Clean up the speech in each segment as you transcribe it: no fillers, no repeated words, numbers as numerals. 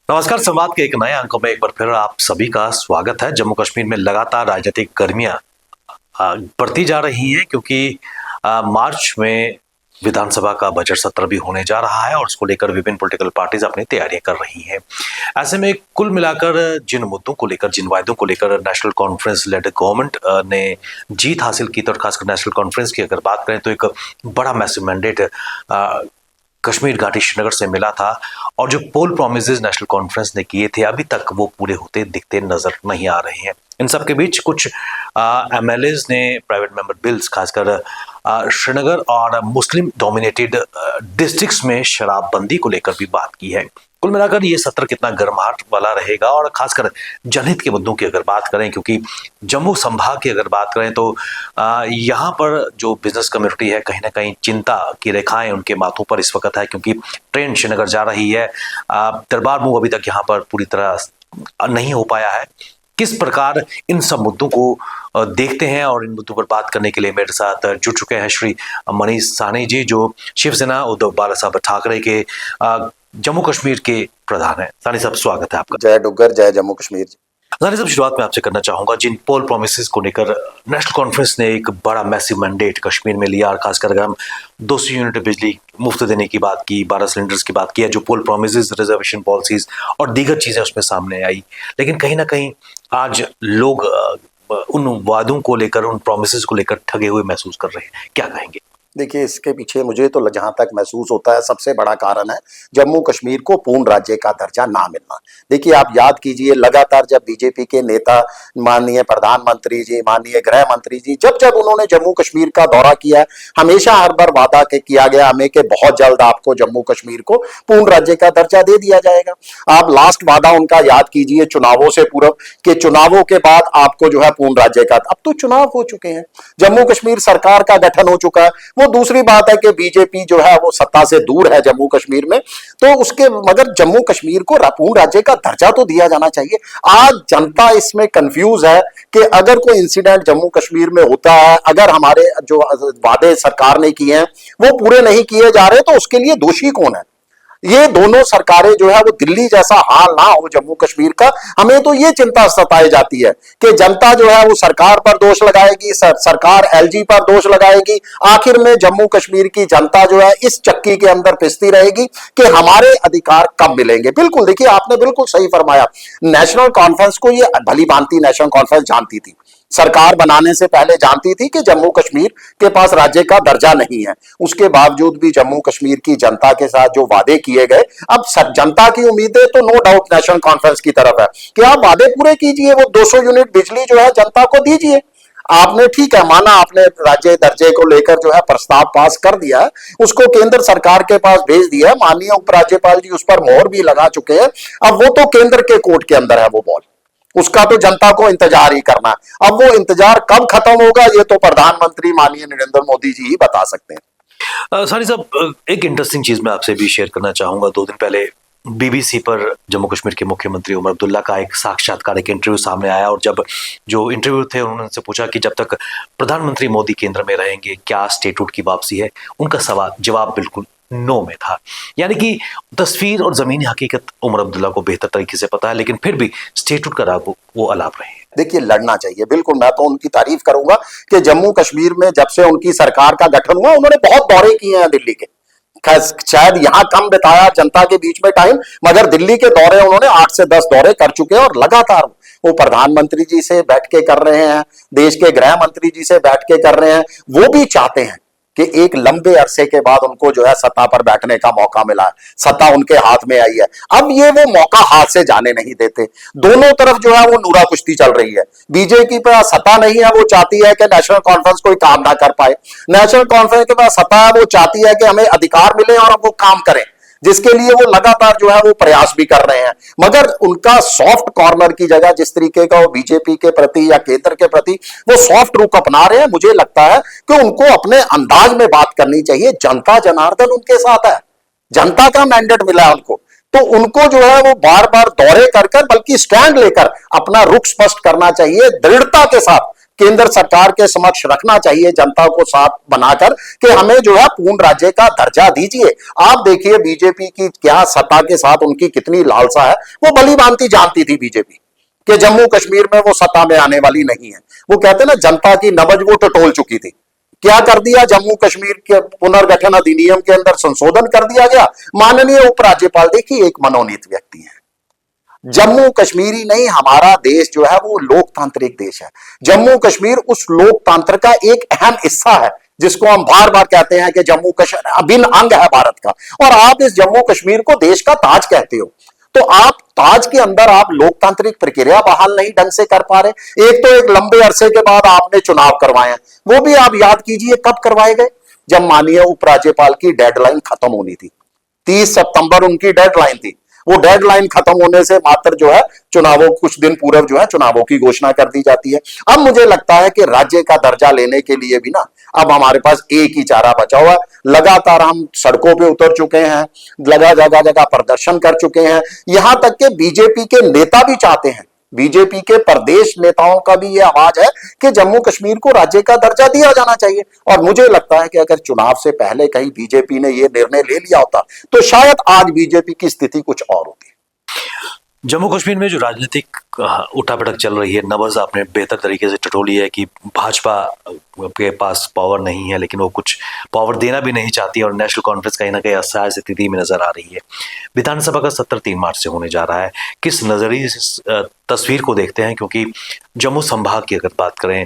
नमस्कार। संवाद के एक नए अंक में एक बार फिर आप सभी का स्वागत है। जम्मू कश्मीर में लगातार राजनीतिक गर्मियां बढ़ती जा रही हैं क्योंकि मार्च में विधानसभा का बजट सत्र भी होने जा रहा है और उसको लेकर विभिन्न पॉलिटिकल पार्टीज अपनी तैयारियां कर रही हैं। ऐसे में कुल मिलाकर जिन मुद्दों को लेकर, जिन वायदों को लेकर नेशनल कॉन्फ्रेंस लेड गवर्नमेंट ने जीत हासिल की, तो खासकर नेशनल कॉन्फ्रेंस की अगर बात करें तो एक बड़ा मैसिव मैंडेट कश्मीर घाटी श्रीनगर से मिला था और जो पोल प्रोमिसेस नेशनल कॉन्फ्रेंस ने किए थे अभी तक वो पूरे होते दिखते नजर नहीं आ रहे हैं। इन सब के बीच कुछ एमएलएज ने प्राइवेट मेंबर बिल्स, खासकर श्रीनगर और मुस्लिम डोमिनेटेड डिस्ट्रिक्ट्स में शराबबंदी को लेकर भी बात की है। कुल मिलाकर ये सत्र कितना गर्माहट वाला रहेगा और खासकर जनहित के मुद्दों की अगर बात करें, क्योंकि जम्मू संभाग की अगर बात करें तो यहाँ पर जो बिजनेस कम्युनिटी है कहीं ना कहीं चिंता की रेखाएं उनके माथों पर इस वक्त है, क्योंकि ट्रेन श्रीनगर जा रही है। दरबार मूव अभी तक यहाँ पर पूरी तरह नहीं हो पाया है। किस प्रकार इन सब मुद्दों को देखते हैं और इन मुद्दों पर बात करने के लिए मेरे साथ जुड़ चुके हैं श्री मनीष साहनी जी, जो शिवसेना उद्धव बाला साहब ठाकरे के जम्मू कश्मीर के प्रधान हैं। साहनी साहब, स्वागत है आपका। जय डुग्गर, जय जम्मू कश्मीर। साहनी साहब, शुरुआत में आपसे करना चाहूंगा, जिन पोल प्रोमिसेस को लेकर नेशनल कॉन्फ्रेंस ने एक बड़ा मैसिव मैंडेट कश्मीर में लिया और खासकर अगर हम 200 यूनिट बिजली मुफ्त देने की बात की, 12 सिलेंडर्स की बात की, जो पोल प्रोमिसेस, रिजर्वेशन पॉलिसीज और दीगर चीजें उसमें सामने आई, लेकिन कहीं ना कहीं आज लोग उन वादों को लेकर, उन प्रोमिसेस को लेकर ठगे हुए महसूस कर रहे हैं। क्या कहेंगे? देखिए, इसके पीछे मुझे तो जहां तक महसूस होता है सबसे बड़ा कारण है जम्मू कश्मीर को पूर्ण राज्य का दर्जा ना मिलना। देखिए, आप याद कीजिए, लगातार जब बीजेपी के नेता, माननीय प्रधानमंत्री जी, माननीय गृह मंत्री जी, जब जब उन्होंने जम्मू कश्मीर का दौरा किया, हमेशा हर बार वादा किया गया हमें कि बहुत जल्द आपको जम्मू कश्मीर को पूर्ण राज्य का दर्जा दे दिया जाएगा। आप लास्ट वादा उनका याद कीजिए चुनावों से पूर्व, के चुनावों के बाद आपको जो है पूर्ण राज्य का, अब तो चुनाव हो चुके हैं, जम्मू कश्मीर सरकार का गठन हो चुका है। वो दूसरी बात है कि बीजेपी जो है वो सत्ता से दूर है जम्मू कश्मीर में, तो उसके मगर जम्मू कश्मीर को पूर्ण राज्य का दर्जा तो दिया जाना चाहिए। आज जनता इसमें कंफ्यूज है कि अगर कोई इंसिडेंट जम्मू कश्मीर में होता है, अगर हमारे जो वादे सरकार ने किए हैं वो पूरे नहीं किए जा रहे, तो उसके लिए दोषी कौन है? ये दोनों सरकारें जो है वो दिल्ली जैसा हाल ना हो जम्मू कश्मीर का। हमें तो ये चिंता सताई जाती है कि जनता जो है वो सरकार पर दोष लगाएगी, सरकार एलजी पर दोष लगाएगी, आखिर में जम्मू कश्मीर की जनता जो है इस चक्की के अंदर पिसती रहेगी कि हमारे अधिकार कब मिलेंगे। बिल्कुल, देखिए, आपने बिल्कुल सही फरमाया। नेशनल कॉन्फ्रेंस को ये भली भांति नेशनल कॉन्फ्रेंस जानती थी, सरकार बनाने से पहले जानती थी कि जम्मू कश्मीर के पास राज्य का दर्जा नहीं है। उसके बावजूद भी जम्मू कश्मीर की जनता के साथ जो वादे किए गए, अब जनता की उम्मीदें तो नो डाउट नेशनल कॉन्फ्रेंस की तरफ है कि आप वादे पूरे कीजिए, वो 200 यूनिट बिजली जो है जनता को दीजिए। आपने ठीक है माना, आपने राज्य दर्जे को लेकर जो है प्रस्ताव पास कर दिया है, उसको केंद्र सरकार के पास भेज दिया है, माननीय उपराज्यपाल जी उस पर मोहर भी लगा चुके हैं। अब वो तो केंद्र के कोर्ट के अंदर है वो बॉल, उसका तो जनता को इंतजार ही करना है। अब वो इंतजार कब खत्म होगा ये तो प्रधानमंत्री माननीय नरेंद्र मोदी जी ही बता सकते हैं। सानी साहब, एक इंटरेस्टिंग चीज मैं आपसे भी शेयर करना चाहूंगा। 2 दिन पहले बीबीसी पर जम्मू कश्मीर के मुख्यमंत्री उमर अब्दुल्ला का एक साक्षात्कार, एक इंटरव्यू सामने आया और जब जो इंटरव्यू थे उन्होंने उनसे पूछा कि जब तक प्रधानमंत्री मोदी केंद्र में रहेंगे क्या स्टेटहुड की वापसी है, उनका जवाब बिल्कुल नो में था। यानी कि तस्वीर और जमीनी हकीकत उमर अब्दुल्ला को बेहतर तरीके से पता है, लेकिन फिर भी स्टेटहुड का वो अलाप रहे हैं। देखिए, लड़ना चाहिए, बिल्कुल, मैं तो उनकी तारीफ करूंगा कि जम्मू कश्मीर में जब से उनकी सरकार का गठन हुआ उन्होंने बहुत दौरे किए हैं दिल्ली के। शायद यहां कम बिताया जनता के बीच में टाइम, मगर दिल्ली के दौरे उन्होंने 8 से 10 दौरे कर चुके हैं और लगातार वो प्रधानमंत्री जी से बैठ के कर रहे हैं, देश के गृह मंत्री जी से बैठ के कर रहे हैं। वो भी चाहते हैं कि एक लंबे अरसे के बाद उनको जो है सत्ता पर बैठने का मौका मिला है, सत्ता उनके हाथ में आई है। अब ये वो मौका हाथ से जाने नहीं देते। दोनों तरफ जो है वो नूरा कुश्ती चल रही है। बीजेपी पे सत्ता नहीं है, वो चाहती है कि नेशनल कॉन्फ्रेंस कोई काम ना कर पाए। नेशनल कॉन्फ्रेंस के पास सत्ता है, वो चाहती है कि हमें अधिकार मिले और वो काम करें, जिसके लिए वो लगातार जो है वो प्रयास भी कर रहे हैं। मगर उनका सॉफ्ट कॉर्नर की जगह जिस तरीके का वो बीजेपी के प्रति या केंद्र के प्रति वो सॉफ्ट रुख अपना रहे हैं, मुझे लगता है कि उनको अपने अंदाज में बात करनी चाहिए। जनता जनार्दन उनके साथ है, जनता का मैंडेट मिला है उनको, तो उनको जो है वो बार बार दौरे कर बल्कि स्टैंड लेकर अपना रुख स्पष्ट करना चाहिए दृढ़ता के साथ केंद्र सरकार के समक्ष रखना चाहिए, जनता को साथ बनाकर कि हमें जो है पूर्ण राज्य का दर्जा दीजिए। आप देखिए बीजेपी की क्या सत्ता के साथ उनकी कितनी लालसा है। वो भली भांति जानती थी बीजेपी कि जम्मू कश्मीर में वो सत्ता में आने वाली नहीं है। वो कहते ना जनता की नब्ज वो टटोल चुकी थी। क्या कर दिया, जम्मू कश्मीर के पुनर्गठन अधिनियम के अंदर संशोधन कर दिया गया। माननीय उपराज्यपाल देखिए एक मनोनीत व्यक्ति है। जम्मू कश्मीर ही नहीं, हमारा देश जो है वो लोकतांत्रिक देश है। जम्मू कश्मीर उस लोकतंत्र का एक अहम हिस्सा है जिसको हम बार बार कहते हैं कि जम्मू कश्मीर अभिन्न अंग है भारत का, और आप इस जम्मू कश्मीर को देश का ताज कहते हो। तो आप ताज के अंदर आप लोकतांत्रिक प्रक्रिया बहाल नहीं ढंग से कर पा रहे। एक तो एक लंबे अरसे के बाद आपने चुनाव करवाए हैं, वो भी आप याद कीजिए कब करवाए गए, जब माननीय उपराज्यपाल की डेडलाइन खत्म होनी थी। 30 सितंबर उनकी डेडलाइन थी। वो डेडलाइन खत्म होने से मात्र जो है चुनावों कुछ दिन पूर्व जो है चुनावों की घोषणा कर दी जाती है। अब मुझे लगता है कि राज्य का दर्जा लेने के लिए भी ना अब हमारे पास एक ही चारा बचा हुआ। लगातार हम सड़कों पे उतर चुके हैं, जगह जगह प्रदर्शन कर चुके हैं। यहां तक कि बीजेपी के नेता भी चाहते हैं, बीजेपी के प्रदेश नेताओं का भी यह आवाज है कि जम्मू कश्मीर को राज्य का दर्जा दिया जाना चाहिए। और मुझे लगता है कि अगर चुनाव से पहले कहीं बीजेपी ने यह निर्णय ले लिया होता तो शायद आज बीजेपी की स्थिति कुछ और होती। जम्मू कश्मीर में जो राजनीतिक उठापटक चल रही है, नब्ज आपने बेहतर तरीके से टटोली है कि भाजपा के पास पावर नहीं है, लेकिन वो कुछ पावर देना भी नहीं चाहती और नेशनल कॉन्फ्रेंस कहीं ना कहीं असहाय स्थिति में नजर आ रही है। विधानसभा का सत्र 3 मार्च से होने जा रहा है। किस नजरिए से इस तस्वीर को देखते हैं, क्योंकि जम्मू संभाग की अगर बात करें,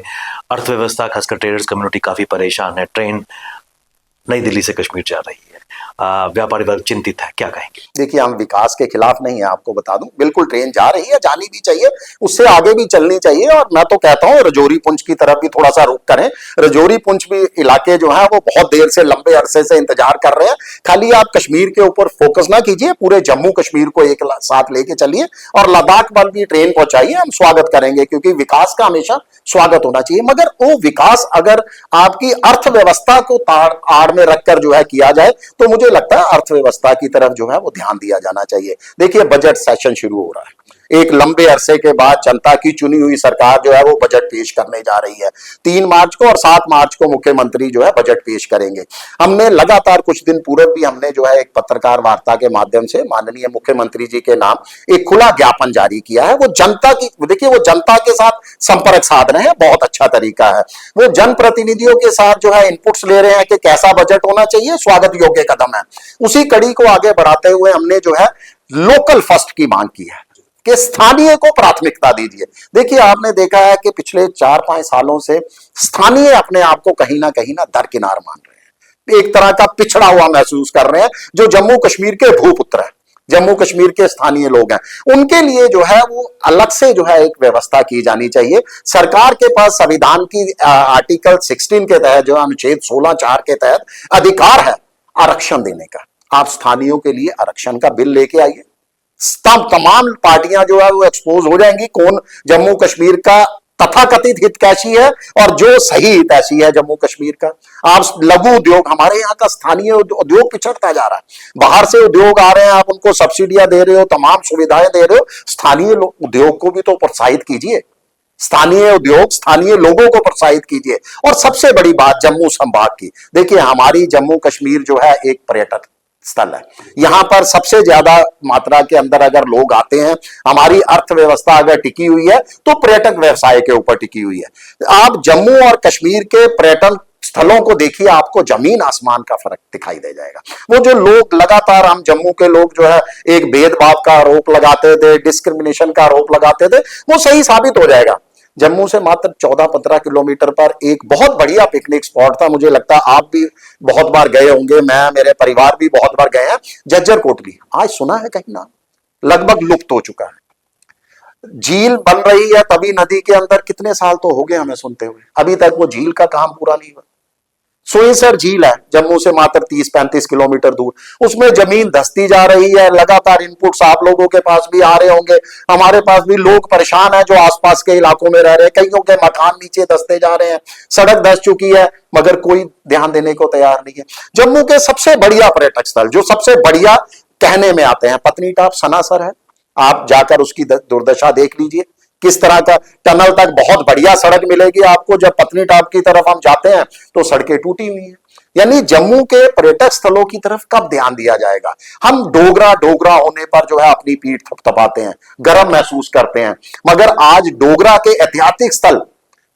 अर्थव्यवस्था खासकर ट्रेडर्स कम्युनिटी काफी परेशान है। ट्रेन नई दिल्ली से कश्मीर जा रही है, व्यापारी वर्ग चिंतित है, क्या कहेंगे? देखिए हम विकास के खिलाफ नहीं है, आपको बता दूं, बिल्कुल ट्रेन जा रही है, जानी भी चाहिए, उससे आगे भी चलनी चाहिए। और मैं तो कहता हूं रजौरी पुंछ की तरफ भी थोड़ा सा रुख करें। रजौरी पुंछ भी इलाके जो है वो बहुत देर से लंबे अरसे से इंतजार कर रहे हैं। खाली आप कश्मीर के ऊपर फोकस ना कीजिए, पूरे जम्मू कश्मीर को एक साथ लेके चलिए और लद्दाख पर भी ट्रेन पहुंचाइए। हम स्वागत करेंगे, क्योंकि विकास का हमेशा स्वागत होना चाहिए। मगर वो विकास अगर आपकी अर्थव्यवस्था को आड़ में रखकर जो है किया जाए तो मुझे लगता है अर्थव्यवस्था की तरफ जो है वो ध्यान दिया जाना चाहिए। देखिए बजट सेशन शुरू हो रहा है, एक लंबे अरसे के बाद जनता की चुनी हुई सरकार जो है वो बजट पेश करने जा रही है। 3 मार्च को और 7 मार्च को मुख्यमंत्री जो है बजट पेश करेंगे। हमने लगातार कुछ दिन पूर्व भी हमने जो है एक पत्रकार वार्ता के माध्यम से माननीय मुख्यमंत्री जी के नाम एक खुला ज्ञापन जारी किया है। वो जनता की, देखिए वो जनता के साथ संपर्क साध रहे हैं, बहुत अच्छा तरीका है। वो जनप्रतिनिधियों के साथ जो है इनपुट्स ले रहे हैं कि कैसा बजट होना चाहिए, स्वागत योग्य कदम है। उसी कड़ी को आगे बढ़ाते हुए हमने जो है लोकल फर्स्ट की मांग की है कि स्थानीय को प्राथमिकता दीजिए। देखिए आपने देखा है कि पिछले 4-5 सालों से स्थानीय अपने आप को कहीं ना दरकिनार मान रहे हैं, एक तरह का पिछड़ा हुआ महसूस कर रहे हैं। जो जम्मू कश्मीर के भूपुत्र हैं, जम्मू कश्मीर के स्थानीय लोग हैं, उनके लिए जो है वो अलग से जो है एक व्यवस्था की जानी चाहिए। सरकार के पास संविधान की आर्टिकल 16 के तहत जो अनुच्छेद 16(4) के तहत अधिकार है आरक्षण देने का। आप स्थानीयों के लिए आरक्षण का बिल लेके आइए, तब तमाम पार्टियां जो है वो एक्सपोज हो जाएंगी कौन जम्मू कश्मीर का तथाकथित हितैषी है और जो सही हितैषी है जम्मू कश्मीर का। आप लघु उद्योग, हमारे यहाँ का स्थानीय उद्योग पिछड़ता जा रहा है। बाहर से उद्योग आ रहे हैं, आप उनको सब्सिडियां दे रहे हो, तमाम सुविधाएं दे रहे हो, स्थानीय उद्योग को भी तो प्रोत्साहित कीजिए। स्थानीय उद्योग, स्थानीय लोगों को प्रोत्साहित कीजिए। और सबसे बड़ी बात जम्मू संभाग की, देखिए हमारी जम्मू कश्मीर जो है एक पर्यटक स्थल है। यहां पर सबसे ज्यादा मात्रा के अंदर अगर लोग आते हैं, हमारी अर्थव्यवस्था अगर टिकी हुई है तो पर्यटक व्यवसाय के ऊपर टिकी हुई है। आप जम्मू और कश्मीर के पर्यटन स्थलों को देखिए, आपको जमीन आसमान का फर्क दिखाई दे जाएगा। वो जो लोग लगातार, हम जम्मू के लोग जो है एक भेदभाव का आरोप लगाते थे, डिस्क्रिमिनेशन का आरोप लगाते थे, वो सही साबित हो जाएगा। जम्मू से मात्र 14-15 किलोमीटर पर एक बहुत बढ़िया पिकनिक स्पॉट था, मुझे लगता है आप भी बहुत बार गए होंगे, मैं, मेरे परिवार भी बहुत बार गए हैं, जज्जर कोटली। आज सुना है कहीं ना, लगभग लुप्त हो चुका है। झील बन रही है तभी नदी के अंदर, कितने साल तो हो गए हमें सुनते हुए, अभी तक वो झील का काम पूरा नहीं हुआ। सुइसर झील है जम्मू से मात्र 30-35 किलोमीटर दूर, उसमें जमीन धसती जा रही है। लगातार इनपुट्स आप लोगों के पास भी आ रहे होंगे, हमारे पास भी लोग परेशान हैं जो आसपास के इलाकों में रह रहे हैं। कईयों के मकान नीचे धसते जा रहे हैं, सड़क धस चुकी है, मगर कोई ध्यान देने को तैयार नहीं है। जम्मू के सबसे बढ़िया पर्यटक स्थल जो सबसे बढ़िया कहने में आते हैं, पत्नीटाप, सनासर है। आप जाकर उसकी दुर्दशा देख लीजिए, किस तरह का टनल तक बहुत बढ़िया सड़क मिलेगी आपको, जब पत्नीटॉप की तरफ हम जाते हैं तो सड़कें टूटी हुई हैं। यानी जम्मू के पर्यटक स्थलों की तरफ कब ध्यान दिया जाएगा? हम डोगरा डोगरा होने पर जो है अपनी पीठ थपथपाते हैं, गर्व महसूस करते हैं, मगर आज डोगरा के ऐतिहासिक स्थल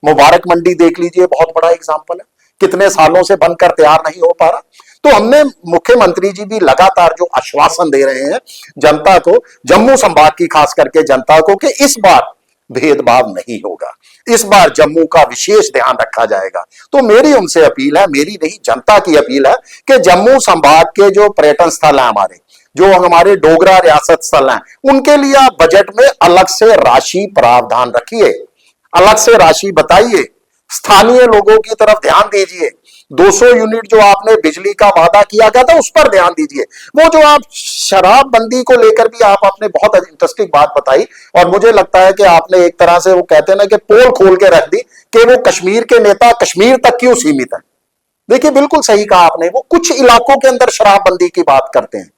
मुबारक मंडी देख लीजिए, बहुत बड़ा एग्जाम्पल है, कितने सालों से बनकर तैयार नहीं हो पा रहा। तो हमने मुख्यमंत्री जी भी लगातार जो आश्वासन दे रहे हैं जनता को, जम्मू संभाग की खास करके जनता को, कि इस बार भेदभाव नहीं होगा, इस बार जम्मू का विशेष ध्यान रखा जाएगा। तो मेरी उनसे अपील है, मेरी नहीं जनता की अपील है, कि जम्मू संभाग के जो पर्यटन स्थल हैं हमारे, जो हमारे डोगरा रियासत स्थल हैं, उनके लिए आप बजट में अलग से राशि प्रावधान रखिए, अलग से राशि बताइए, स्थानीय लोगों की तरफ ध्यान दीजिए। 200 यूनिट जो आपने बिजली का वादा किया गया था उस पर ध्यान दीजिए। वो जो आप शराबबंदी को लेकर भी आप आपने बहुत इंटरेस्टिंग बात बताई, और मुझे लगता है कि आपने एक तरह से, वो कहते हैं ना, कि पोल खोल के रख दी कि वो कश्मीर के नेता कश्मीर तक क्यों सीमित है। देखिए बिल्कुल सही कहा आपने, वो कुछ इलाकों के अंदर शराबबंदी की बात करते हैं।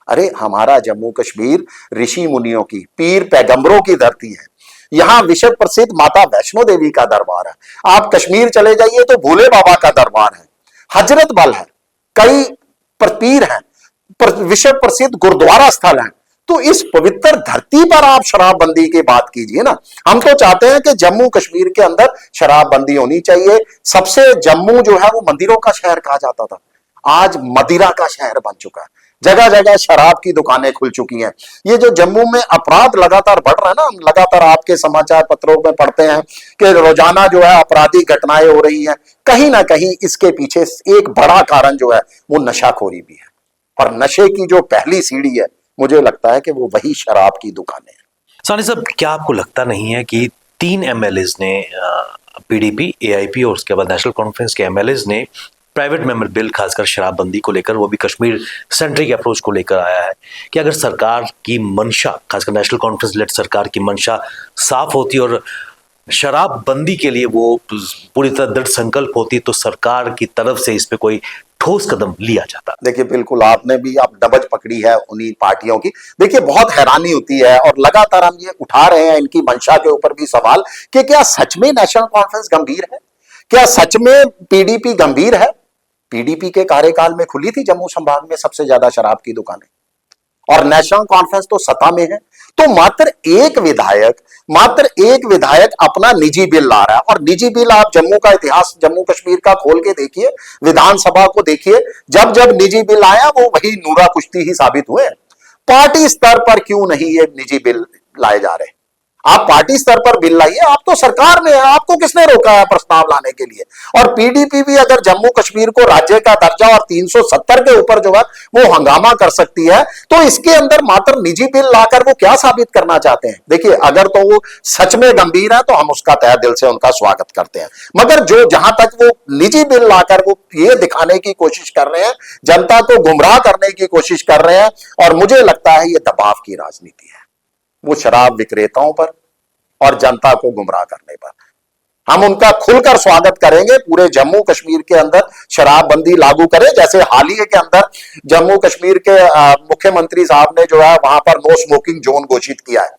अरे हमारा जम्मू कश्मीर ऋषि मुनियों की, पीर पैगंबरों की धरती है, यहां विश्व प्रसिद्ध माता वैष्णो देवी का दरबार है। आप कश्मीर चले जाइए तो भोले बाबा का दरबार है, हजरत बल है, कई पीर हैं, विश्व प्रसिद्ध गुरुद्वारा स्थल हैं। तो इस पवित्र धरती पर आप शराबबंदी की बात कीजिए ना। हम तो चाहते हैं कि जम्मू कश्मीर के अंदर शराबबंदी होनी चाहिए। सबसे जम्मू जो है वो मंदिरों का शहर कहा जाता था, आज मदिरा का शहर बन चुका है, जगह जगह शराब की दुकानें खुल चुकी हैं। ये जो जम्मू में अपराध लगातार बढ़ रहा है ना, हम लगातार आपके समाचार पत्रों में पढ़ते हैं कि रोजाना जो है आपराधिक घटनाएं हो रही हैं, कहीं ना कहीं इसके पीछे एक बड़ा कारण जो है वो नशाखोरी भी है। और नशे की जो पहली सीढ़ी है, मुझे लगता है कि वो वही शराब की दुकानें हैं। सानी साहब, क्या आपको लगता नहीं है कि 3 एमएलएज ने, पीडीपी, एआईपी और उसके बाद नेशनल कॉन्फ्रेंस के एमएलएज ने प्राइवेट मेंबर बिल खासकर शराबबंदी को लेकर, वो भी कश्मीर सेंट्रिक अप्रोच को लेकर आया है, कि अगर सरकार की मंशा, खासकर नेशनल कॉन्फ्रेंस लेड सरकार की मंशा साफ होती और शराबबंदी के लिए वो पूरी तरह दृढ़ संकल्प होती, तो सरकार की तरफ से इस पे कोई ठोस कदम लिया जाता? देखिए बिल्कुल, आपने भी आप डबज पकड़ी है उन्हीं पार्टियों की। देखिए बहुत हैरानी होती है, और लगातार हम ये उठा रहे हैं इनकी मंशा के ऊपर भी सवाल, कि क्या सच में नेशनल कॉन्फ्रेंस गंभीर है? क्या सच में पीडीपी गंभीर है? पीडीपी के कार्यकाल में खुली थी जम्मू संभाग में सबसे ज्यादा शराब की दुकानें, और नेशनल कॉन्फ्रेंस तो सत्ता में है। तो मात्र एक विधायक अपना निजी बिल ला रहा है, और निजी बिल आप जम्मू का इतिहास, जम्मू कश्मीर का खोल के देखिए, विधानसभा को देखिए, जब जब निजी बिल आया वो वही नूरा कुश्ती ही साबित हुए। पार्टी स्तर पर क्यों नहीं ये निजी बिल लाए जा रहे? आप पार्टी स्तर पर बिल लाइए, आप तो सरकार में है, आपको किसने रोका है प्रस्ताव लाने के लिए? और पीडीपी भी अगर जम्मू कश्मीर को राज्य का दर्जा और 370 के ऊपर जो है वो हंगामा कर सकती है, तो इसके अंदर मात्र निजी बिल लाकर वो क्या साबित करना चाहते हैं? देखिए अगर तो वो सच में गंभीर है तो हम उसका तहे दिल से उनका स्वागत करते हैं, मगर जो जहां तक वो निजी बिल लाकर वो ये दिखाने की कोशिश कर रहे हैं, जनता को गुमराह करने की कोशिश कर रहे हैं, और मुझे लगता है ये दबाव की राजनीति है, वो शराब विक्रेताओं पर और जनता को गुमराह करने पर। हम उनका खुलकर स्वागत करेंगे, पूरे जम्मू कश्मीर के अंदर शराबबंदी लागू करें, जैसे हाल ही के अंदर जम्मू कश्मीर के मुख्यमंत्री साहब ने जो है वहां पर नो स्मोकिंग जोन घोषित किया है।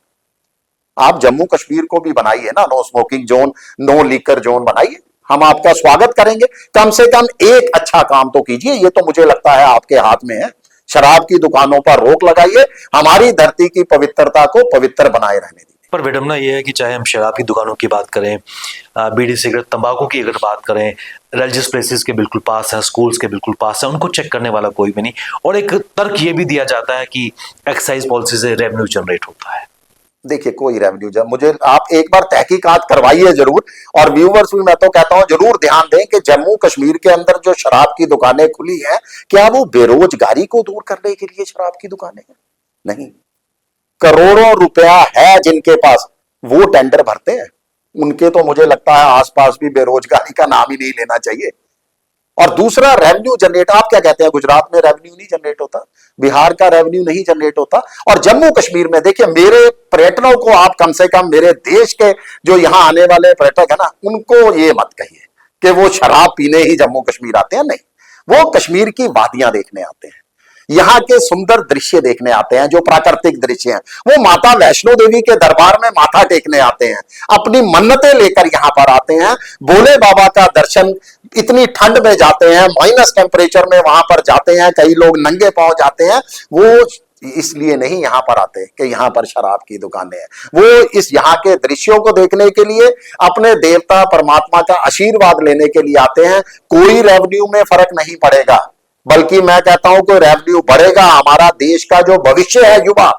आप जम्मू कश्मीर को भी बनाइए ना no smoking zone, no liquor zone बनाइए, हम आपका स्वागत करेंगे। कम से कम एक अच्छा काम तो कीजिए, ये तो मुझे लगता है आपके हाथ में है। शराब की दुकानों पर रोक लगाइए, हमारी धरती की पवित्रता को पवित्र बनाए रहने दीजिए। पर विडंबना यह है कि चाहे हम शराब की दुकानों की बात करें, बीड़ी सिगरेट तंबाकू की अगर बात करें, रिलीजियस प्लेसेस के बिल्कुल पास है, स्कूल्स के बिल्कुल पास है, उनको चेक करने वाला कोई भी नहीं। और एक तर्क ये भी दिया जाता है कि एक्साइज पॉलिसी से रेवेन्यू जनरेट होता है। देखिए कोई रेवेन्यू, जब मुझे आप एक बार तहकीकात करवाइए जरूर, और व्यूवर्स भी मैं तो कहता हूं जरूर ध्यान दें कि जम्मू कश्मीर के अंदर जो शराब की दुकानें खुली हैं, क्या वो बेरोजगारी को दूर करने के लिए शराब की दुकानें हैं? नहीं, करोड़ों रुपया है जिनके पास, वो टेंडर भरते हैं, उनके तो मुझे लगता है आसपास भी बेरोजगारी का नाम ही नहीं लेना चाहिए। और दूसरा रेवेन्यू जनरेट, आप क्या कहते हैं गुजरात में रेवेन्यू नहीं जनरेट होता, बिहार का रेवेन्यू नहीं जनरेट होता, और जम्मू कश्मीर में देखिए, मेरे पर्यटकों को आप कम से कम, मेरे देश के जो यहां आने वाले पर्यटक है ना, उनको ये मत कहिए कि वो शराब पीने ही जम्मू कश्मीर आते हैं, नहीं, वो कश्मीर की वादियां देखने आते हैं। यहाँ के सुंदर दृश्य देखने आते हैं, जो प्राकृतिक दृश्य हैं। वो माता वैष्णो देवी के दरबार में माथा टेकने आते हैं, अपनी मन्नतें लेकर यहाँ पर आते हैं। भोले बाबा का दर्शन, इतनी ठंड में जाते हैं, माइनस टेम्परेचर में वहां पर जाते हैं, कई लोग नंगे पांव जाते हैं। वो इसलिए नहीं यहाँ पर आते कि यहाँ पर शराब की दुकानें हैं, वो इस यहाँ के दृश्यों को देखने के लिए, अपने देवता परमात्मा का आशीर्वाद लेने के लिए आते हैं। कोई रेवेन्यू में फर्क नहीं पड़ेगा, बल्कि मैं कहता हूं कि रेवेन्यू बढ़ेगा। हमारा देश का जो भविष्य है युवा,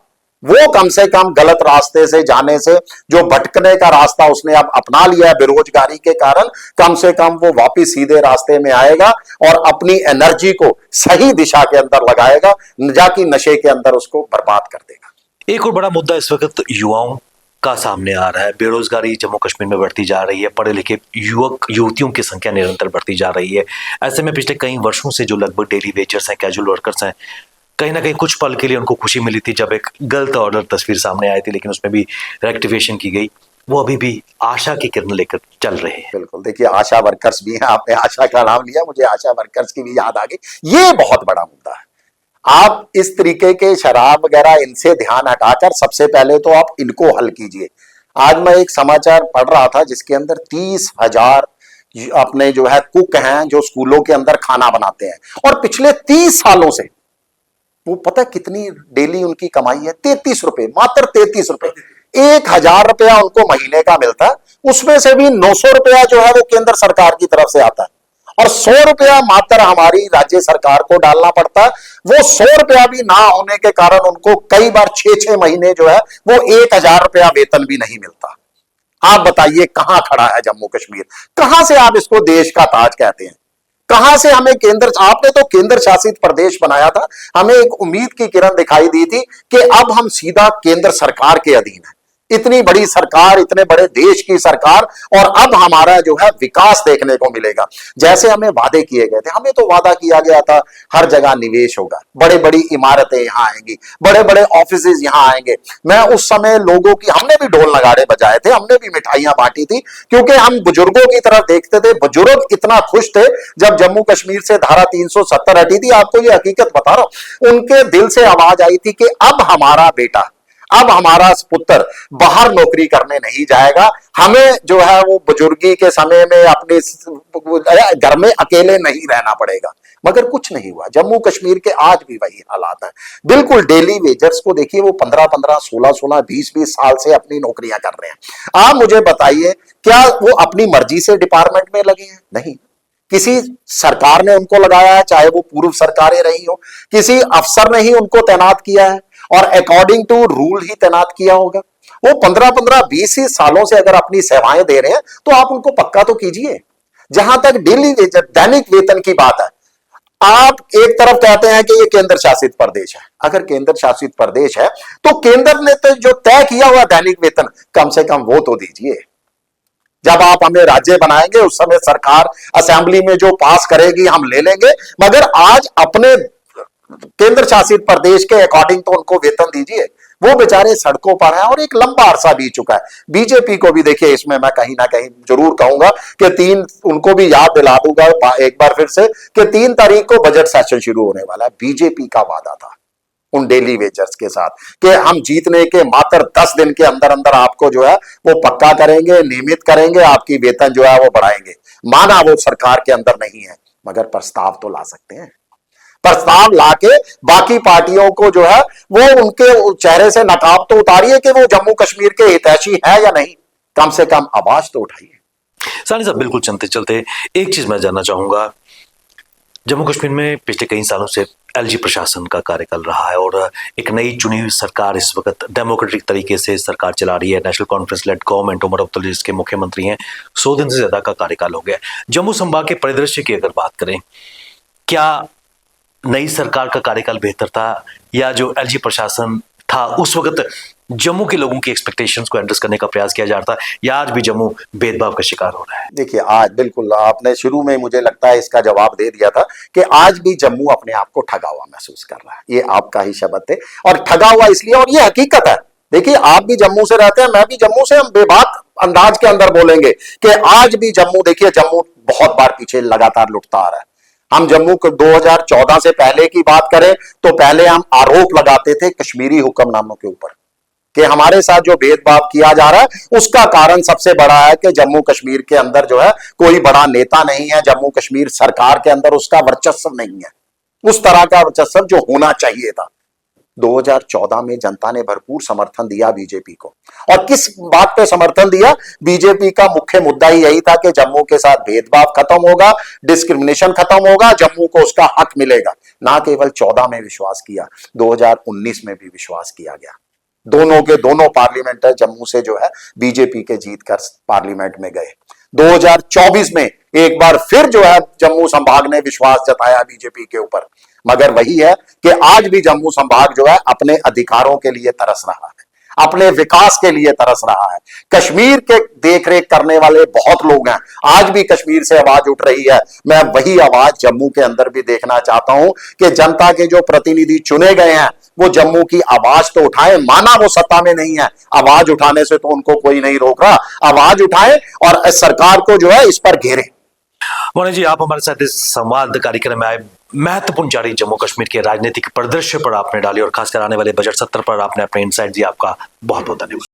वो कम से कम गलत रास्ते से जाने से, जो भटकने का रास्ता उसने अब अपना लिया है बेरोजगारी के कारण, कम से कम वो वापिस सीधे रास्ते में आएगा और अपनी एनर्जी को सही दिशा के अंदर लगाएगा, जाकि नशे के अंदर उसको बर्बाद कर देगा। एक और बड़ा मुद्दा इस वक्त युवाओं का सामने आ रहा है। बेरोजगारी जम्मू कश्मीर में बढ़ती जा रही है, पढ़े लिखे युवक युवतियों की संख्या निरंतर बढ़ती जा रही है। ऐसे में पिछले कई वर्षों से जो लगभग डेली वेजर्स हैं, कैजुअल वर्कर्स हैं, कहीं ना कहीं कुछ पल के लिए उनको खुशी मिली थी जब एक गलत ऑर्डर तस्वीर सामने आई थी, लेकिन उसमें भी रेक्टिफिकेशन की गई। वो अभी भी आशा की किरण लेकर चल रहे हैं। बिल्कुल, देखिए आशा वर्कर्स भी हैं, आपने आशा का नाम लिया, मुझे आशा वर्कर्स की भी याद आ गई। ये बहुत बड़ा मुद्दा है। आप इस तरीके के शराब वगैरह इनसे ध्यान हटाकर सबसे पहले तो आप इनको हल कीजिए। आज मैं एक समाचार पढ़ रहा था जिसके अंदर 30,000 अपने जो है कुक हैं, जो स्कूलों के अंदर खाना बनाते हैं, और पिछले 30 सालों से वो पता है कितनी डेली उनकी कमाई है? 33 रुपए, मात्र 33 रुपए। 1,000 रुपया उनको महीने का मिलता है, उसमें से भी 900 रुपया जो है वो केंद्र सरकार की तरफ से आता है, और 100 रुपया मात्र हमारी राज्य सरकार को डालना पड़ता है। वो 100 रुपया भी ना होने के कारण उनको कई बार 6-6 महीने जो है वो 1,000 रुपया वेतन भी नहीं मिलता। आप बताइए कहां खड़ा है जम्मू कश्मीर? कहां से आप इसको देश का ताज कहते हैं? कहां से हमें केंद्र, आपने तो केंद्र शासित प्रदेश बनाया था, हमें एक उम्मीद की किरण दिखाई दी थी कि अब हम सीधा केंद्र सरकार के अधीन है। इतनी बड़ी सरकार, इतने बड़े देश की सरकार, और अब हमारा जो है विकास देखने को मिलेगा। जैसे हमें वादे किए गए थे, हमें तो वादा किया गया था हर जगह निवेश होगा, बड़े बड़ी इमारतें यहां आएंगी, बड़े बड़े ऑफिसेज यहां आएंगे। मैं उस समय लोगों की, हमने भी ढोल नगाड़े बजाए थे, हमने भी मिठाइयां बांटी थी, क्योंकि हम बुजुर्गों की तरफ देखते थे। बुजुर्ग इतना खुश थे जब जम्मू कश्मीर से धारा 370 हटी थी। आपको ये हकीकत बता रहा हूं, उनके दिल से आवाज आई थी कि अब हमारा बेटा, अब हमारा पुत्र बाहर नौकरी करने नहीं जाएगा, हमें जो है वो बुजुर्गी के समय में अपने घर में अकेले नहीं रहना पड़ेगा। मगर कुछ नहीं हुआ। जम्मू कश्मीर के आज भी वही हालात हैं। बिल्कुल डेली वेजर्स को देखिए, वो 15-15, 16-16, 20-20 साल से अपनी नौकरियां कर रहे हैं। आप मुझे बताइए, क्या वो अपनी मर्जी से डिपार्टमेंट में लगे हैं? नहीं, किसी सरकार ने उनको लगाया है, चाहे वो पूर्व सरकारें रही हो, किसी अफसर ने ही उनको तैनात किया है और अकॉर्डिंग टू रूल ही तैनात किया होगा। वो 15-15, 20 सालों से अगर अपनी सेवाएं दे रहे हैं तो आप उनको पक्का तो कीजिए। जहां तक डेली वेतन, दैनिक वेतन की बात है, आप एक तरफ कहते हैं कि ये केंद्र शासित प्रदेश है। अगर केंद्र शासित प्रदेश है तो केंद्र ने तो जो तय किया हुआ दैनिक वेतन, कम से कम वो तो दीजिए। जब आप हमें राज्य बनाएंगे उस समय सरकार असेंबली में जो पास करेगी हम ले लेंगे, मगर आज अपने केंद्र शासित प्रदेश के अकॉर्डिंग तो उनको वेतन दीजिए। वो बेचारे सड़कों पर हैं और एक लंबा अरसा बीत चुका है। बीजेपी को भी देखिए, इसमें मैं कहीं ना कहीं जरूर कहूंगा कि उनको भी याद दिला दूंगा एक बार फिर से कि 3 तारीख को बजट सेशन शुरू होने वाला है। बीजेपी का वादा था उन डेली वेजर्स के साथ कि हम जीतने के मात्र 10 दिन के अंदर अंदर आपको जो है वो पक्का करेंगे, नियमित करेंगे, आपकी वेतन जो है वो बढ़ाएंगे। माना वो सरकार के अंदर नहीं है, मगर प्रस्ताव तो ला सकते हैं। प्रस्ताव लाके बाकी पार्टियों को जो है वो उनके चेहरे से नकाब तो उतारिए कि वो जम्मू कश्मीर के हितैषी है या नहीं, कम से कम आवाज तो उठाइए। सानी साहब, बिल्कुल चलते चलते एक चीज मैं जानना चाहूंगा। जम्मू कश्मीर में पिछले कई सालों से एलजी प्रशासन का कार्यकाल रहा है और एक नई चुनी हुई सरकार इस वक्त डेमोक्रेटिक तरीके से सरकार चला रही है। नेशनल कॉन्फ्रेंस लेड गवर्नमेंट, उमर अब्दुल्ला जिसके मुख्यमंत्री हैं, 100 दिन से ज्यादा का कार्यकाल हो गया। जम्मू संभाग के परिदृश्य की अगर बात करें, क्या नई सरकार का कार्यकाल बेहतर था या जो एलजी प्रशासन था उस वक्त जम्मू के लोगों की एक्सपेक्टेशंस को एड्रेस करने का प्रयास किया जा रहा था, या आज भी जम्मू भेदभाव का शिकार हो रहा है? देखिए, आज बिल्कुल आपने शुरू में मुझे लगता है इसका जवाब दे दिया था कि आज भी जम्मू अपने आप को ठगा हुआ महसूस कर रहा है। ये आपका ही शब्द थे, और ठगा हुआ इसलिए, और ये हकीकत है। देखिए, आप भी जम्मू से रहते हैं, मैं भी जम्मू से, हम बेबाक अंदाज के अंदर बोलेंगे कि आज भी जम्मू, देखिए जम्मू बहुत बार पीछे लगातार लुटता आ रहा है। हम जम्मू को 2014 से पहले की बात करें तो पहले हम आरोप लगाते थे कश्मीरी हुक्मनामों के ऊपर कि हमारे साथ जो भेदभाव किया जा रहा है उसका कारण सबसे बड़ा है कि जम्मू कश्मीर के अंदर जो है कोई बड़ा नेता नहीं है, जम्मू कश्मीर सरकार के अंदर उसका वर्चस्व नहीं है, उस तरह का वर्चस्व जो होना चाहिए था। 2014 में जनता ने भरपूर समर्थन दिया बीजेपी को। और किस बात पे समर्थन दिया? बीजेपी का मुख्य मुद्दा ही यही था कि जम्मू के साथ भेदभाव खत्म होगा, डिस्क्रिमिनेशन खत्म होगा, जम्मू को उसका हक मिलेगा। ना केवल 14 में विश्वास किया, 2019 में भी विश्वास किया गया। दोनों के दोनों पार्लियामेंटर जम्मू से जो है बीजेपी के जीत कर पार्लियामेंट में गए। 2024 में एक बार फिर जो है जम्मू संभाग ने विश्वास जताया बीजेपी के ऊपर, मगर वही है कि आज भी जम्मू संभाग जो है अपने अधिकारों के लिए तरस रहा है, अपने विकास के लिए तरस रहा है। कश्मीर के देखरेख करने वाले बहुत लोग हैं, आज भी कश्मीर से आवाज उठ रही है। मैं वही आवाज जम्मू के अंदर भी देखना चाहता हूं कि जनता के जो प्रतिनिधि चुने गए हैं वो जम्मू की आवाज तो उठाए। माना वो सत्ता में नहीं है, आवाज उठाने से तो उनको कोई नहीं रोक रहा, आवाज उठाए और सरकार को जो है इस पर घेरे। मोहन जी, आप हमारे साथ इस संवाद कार्यक्रम में आए, महत्वपूर्ण जारी जम्मू कश्मीर के राजनीतिक परिदृश्य पर आपने डाली और खासकर आने वाले बजट सत्र पर आपने अपने इनसाइट दिया। आपका बहुत बहुत धन्यवाद।